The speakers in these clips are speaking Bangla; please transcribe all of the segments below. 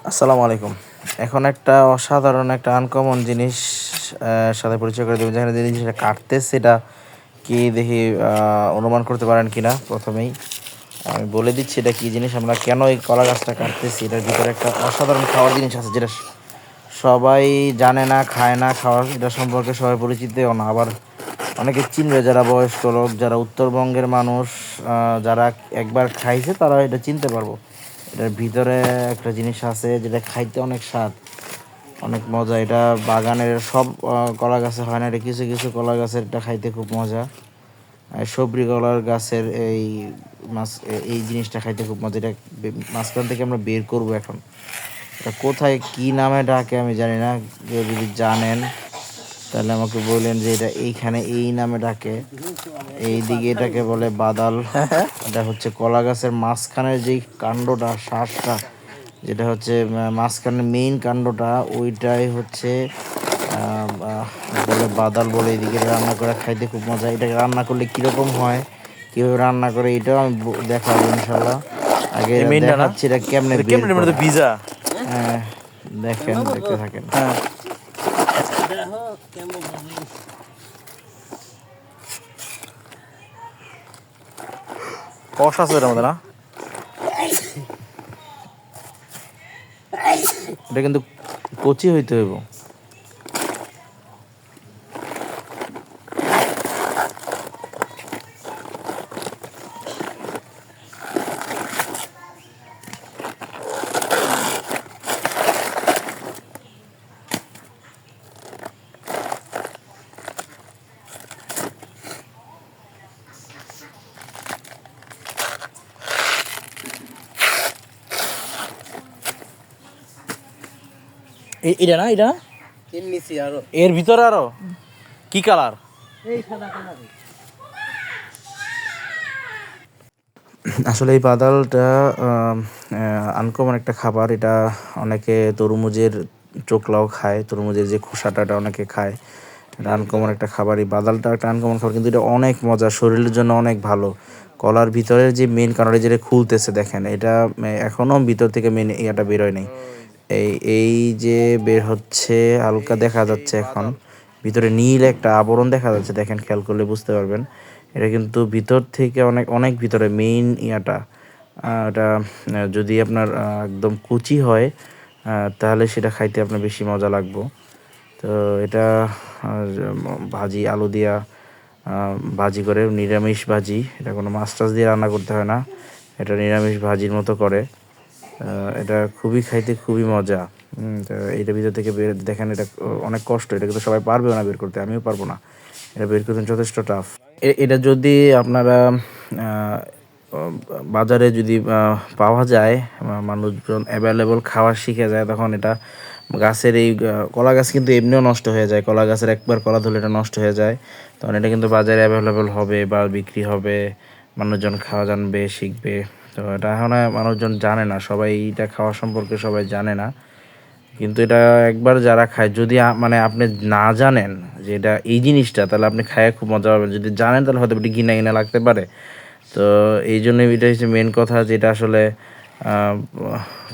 আসসালামু আলাইকুম। এখন একটা অসাধারণ একটা আনকমন জিনিস সাথে পরিচয় করে দেবো। যেখানে যে জিনিসটা কাটতেছে সেটা কি দেখি অনুমান করতে পারেন কিনা। প্রথমেই আমি বলে দিচ্ছি এটা কী জিনিস, আমরা কেন এই কলা গাছটা কাটতেছি। এটার ভিতরে একটা অসাধারণ খাওয়ার জিনিস আছে যেটা সবাই জানে না, খায় না, খাওয়ার এটা সম্পর্কে সবাই পরিচিতও না। আবার অনেকে চিনবে, যারা বয়স্ক লোক, যারা উত্তরবঙ্গের মানুষ, যারা একবার খাইছে তারা এটা চিনতে পারবো। এটার ভিতরে একটা জিনিস আছে যেটা খাইতে অনেক স্বাদ, অনেক মজা। এটা বাগানের সব কলা গাছে হয় না, এটা কিছু কিছু কলা গাছের এটা খাইতে খুব মজা। সবরি কলার গাছের এই জিনিসটা খাইতে খুব মজা। এটা মাঝখান থেকে আমরা বের করব এখন। এটা কোথায় কি নামে ডাকে আমি জানি না, কেউ যদি জানেন তাহলে আমাকে বললেন যে এটা এইখানে এই নামে ডাকে। এই দিকে এটাকে বলে বাদাল। এটা হচ্ছে কলা গাছের মাঝখানের যেই কাণ্ডটা, শ্বাসটা, যেটা হচ্ছে মাঝখানের মেইন কাণ্ডটা, ওইটাই হচ্ছে বলে বাদাল বলে। এদিকে রান্না করে খাইতে খুব মজা। এটাকে রান্না করলে কীরকম হয়, কীভাবে রান্না করে, এটাও আমি দেখাবো ইনশাল্লাহ। আগে দেখাচ্ছি এটা কেমনে বের করে। হ্যাঁ, দেখেন, দেখতে থাকেন। কষ আছে এটার মধ্যে না? এটা কিন্তু কচি হইতে হইব। এটা না, এটা এর ভিতরে আরো কি কালার? আসলে এই বাদালটা আনকমন একটা খাবার। এটা অনেকে তরমুজের চোকলাও খায়, তরমুজের যে খোসাটা অনেকে খায়। এটা আনকমন একটা খাবার। এই বাদালটা একটা আনকমন খাবার, কিন্তু এটা অনেক মজা, শরীরের জন্য অনেক ভালো। কলার ভিতরের যে মেন কারণটা যেটা খুলতেছে দেখেন, এটা এখনও ভিতর থেকে মেন ইয়াটা বেরোয় নাই। এই যে বের হচ্ছে, হালকা দেখা যাচ্ছে এখন। ভিতরে নীল একটা আবরণ দেখা যাচ্ছে, দেখেন, খেয়াল করলে বুঝতে পারবেন। এটা কিন্তু ভিতর থেকে অনেক অনেক ভিতরে মেইন ইয়াটা। এটা যদি আপনার একদম কুচি হয় তাহলে সেটা খাইতে আপনার বেশি মজা লাগবে। তো এটা ভাজি, আলু দিয়া ভাজি করে, নিরামিষ ভাজি। এটা কোনো মাছ টাছ দিয়ে রান্না করতে হয় না, এটা নিরামিষ ভাজির মতো করে। এটা খুবই খাইতে খুবই মজা। তো এইটার ভিতর থেকে বের দেখেন, এটা অনেক কষ্ট। এটা কিন্তু সবাই পারবেও না বের করতে, আমিও পারবো না। এটা বের করতে যথেষ্ট টাফ। এটা যদি আপনারা বাজারে যদি পাওয়া যায়, মানুষজন অ্যাভেলেবল খাওয়া শিখে যায়, তখন এটা গাছের এই কলা গাছ কিন্তু এমনিও নষ্ট হয়ে যায়। কলা গাছের একবার কলা ধরলে এটা নষ্ট হয়ে যায়, তখন এটা কিন্তু বাজারে অ্যাভেলেবল হবে বা বিক্রি হবে, মানুষজন খাওয়া জানবে, শিখবে। তো এটা এখন মানুষজন জানে না, সবাই এটা খাওয়া সম্পর্কে সবাই জানে না। কিন্তু এটা একবার যারা খায়, যদি মানে আপনি না জানেন যে এটা এই জিনিসটা, তাহলে আপনি খায় খুব মজা পাবেন। যদি জানেন তাহলে হয়তো এটি ঘিনা ঘিনা লাগতে পারে। তো এই জন্য এটা হচ্ছে মেন কথা, যেটা আসলে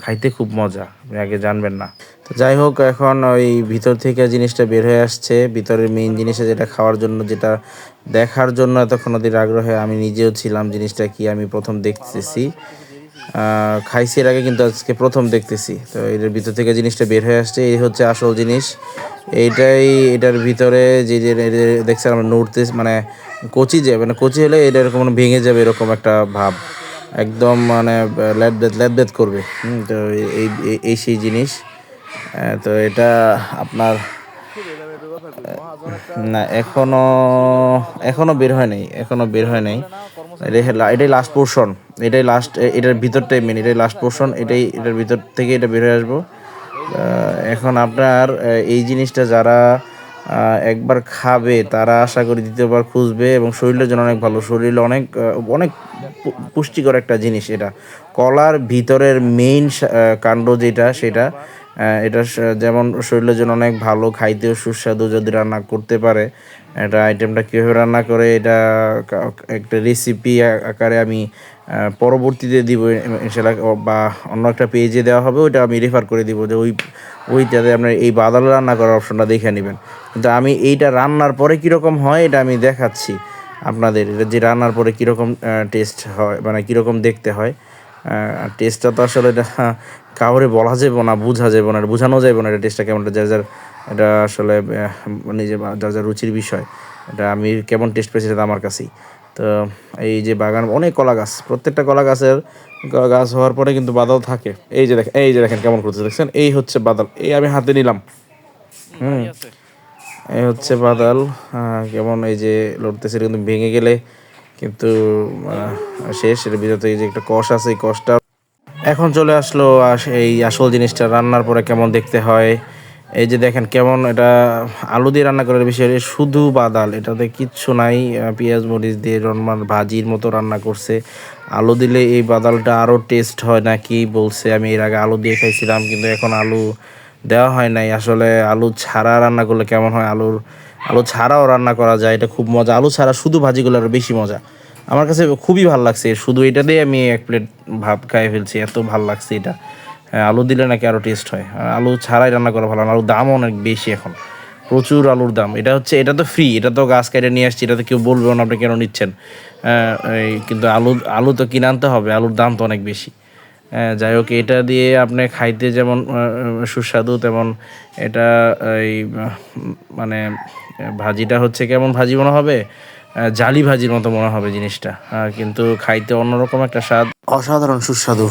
খাইতে খুব মজা, আপনি আগে জানবেন না। তো যাই হোক, এখন ওই ভিতর থেকে জিনিসটা বের হয়ে আসছে। ভিতরের মেইন জিনিসটা যেটা খাওয়ার জন্য, যেটা দেখার জন্য এতক্ষণ ওদের আগ্রহে আমি নিজেও ছিলাম, জিনিসটা কি আমি প্রথম দেখতেছি। খাইছি এর আগে, কিন্তু আজকে প্রথম দেখতেছি। তো এটার ভিতর থেকে জিনিসটা বের হয়ে আসছে, এই হচ্ছে আসল জিনিস। এইটাই, এটার ভিতরে যে যে দেখছেন আমরা নড়তে, মানে কচি, যে মানে কচি হলে এটা এরকম ভেঙে যাবে, এরকম একটা ভাব, একদম মানে ল্যাদ করবে। তো এই এই সেই জিনিস। তো এটা আপনার না, এখনো বের হয় নাই, এখনো বের হয় নাই। এটাই লাস্ট পোর্শন, এটাই লাস্ট, এটার ভিতরটাই মেন, এটাই লাস্ট পোর্শন, এটার ভিতর থেকে এটা বের হয়ে আসবো। এখন আপনার এই জিনিসটা যারা একবার খাবে, তারা আশা করি দ্বিতীয়বার খুঁজবে, এবং শরীরের জন্য অনেক ভালো, শরীরে অনেক অনেক পুষ্টিকর একটা জিনিস এটা। কলার ভিতরের মেইন কাণ্ড যেটা, সেটা এটা যেমন শরীরের জন্য অনেক ভালো, খাইতেও সুস্বাদু যদি রান্না করতে পারে। এটা আইটেমটা কীভাবে রান্না করে, এটা একটা রেসিপি আকারে আমি পরবর্তীতে দিব ইনশাল্লাহ, বা অন্য একটা পেজে দেওয়া হবে, ওইটা আমি রেফার করে দিব যে ওইটাতে আপনার এই বাদাল রান্না করার অপশনটা দেখে নেবেন। কিন্তু আমি এইটা রান্নার পরে কীরকম হয় এটা আমি দেখাচ্ছি আপনাদের, এটা যে রান্নার পরে কীরকম টেস্ট হয়, মানে কীরকম দেখতে হয়। টেস্টটা তো আসলে এটা কাউরে বলা যাবে না, বোঝা যাবে না, বোঝানো যাবে না এটা টেস্টটা কেমন, যার যার এটা আসলে নিজে যার যার রুচির বিষয়। এটা আমি কেমন টেস্ট পেয়েছি সেটা আমার কাছেই। তো এই যে বাগান অনেক কলা গাছ, প্রত্যেকটা কলা গাছের গাছ হওয়ার পরে কিন্তু বাদাল থাকে। এই যে দেখেন কেমন করতেছে, দেখছেন? এই হচ্ছে বাদাল, এই আমি হাতে নিলাম। এই হচ্ছে বাদাল, কেমন এই যে লড়তেছে, কিন্তু ভেঙে গেলে কিন্তু শেষ। এর ভিতরে এই যে একটা কষ আছে, এই কষটা এখন চলে আসলো। এই আসল জিনিসটা রান্নার পরে কেমন দেখতে হয়। এই যে দেখেন কেমন, এটা আলু দিয়ে রান্না করার বিষয়, শুধু বাদাল, এটাতে কিচ্ছু নাই। পেঁয়াজ মরিচ দিয়ে নর্মাল ভাজির মতো রান্না করছে। আলু দিলে এই বাদালটা আরও টেস্ট হয় নাকি বলছে। আমি এর আগে আলু দিয়ে খাইছিলাম, কিন্তু এখন আলু দেওয়া হয় নাই। আসলে আলু ছাড়া রান্না করলে কেমন হয়, আলু ছাড়াও রান্না করা যায়, এটা খুব মজা। আলু ছাড়া শুধু ভাজিগুলো আরও বেশি মজা। আমার কাছে খুবই ভালো লাগছে, শুধু এটা দিয়ে আমি এক প্লেট ভাত খাই ফেলছি, এত ভালো লাগছে এটা। হ্যাঁ, আলু দিলে নাকি আরও টেস্ট হয়। আর আলু ছাড়াই রান্না করা ভালো না, আলুর দামও অনেক বেশি এখন, প্রচুর আলুর দাম। এটা তো ফ্রি, এটা তো গাছ কেটে নিয়ে আসছি, এটা তো কেউ বলবেও না আপনি কেন নিচ্ছেন। কিন্তু আলু তো কিনে আনতে হবে, আলুর দাম তো অনেক বেশি। যাই হোক, এটা দিয়ে আপনি খাইতে যেমন সুস্বাদু, তেমন এটা এই মানে ভাজিটা হচ্ছে কেমন ভাজি মনে হবে, জালি ভাজির মতো মনে হবে জিনিসটা, কিন্তু খাইতে অন্যরকম একটা স্বাদ, অসাধারণ সুস্বাদু।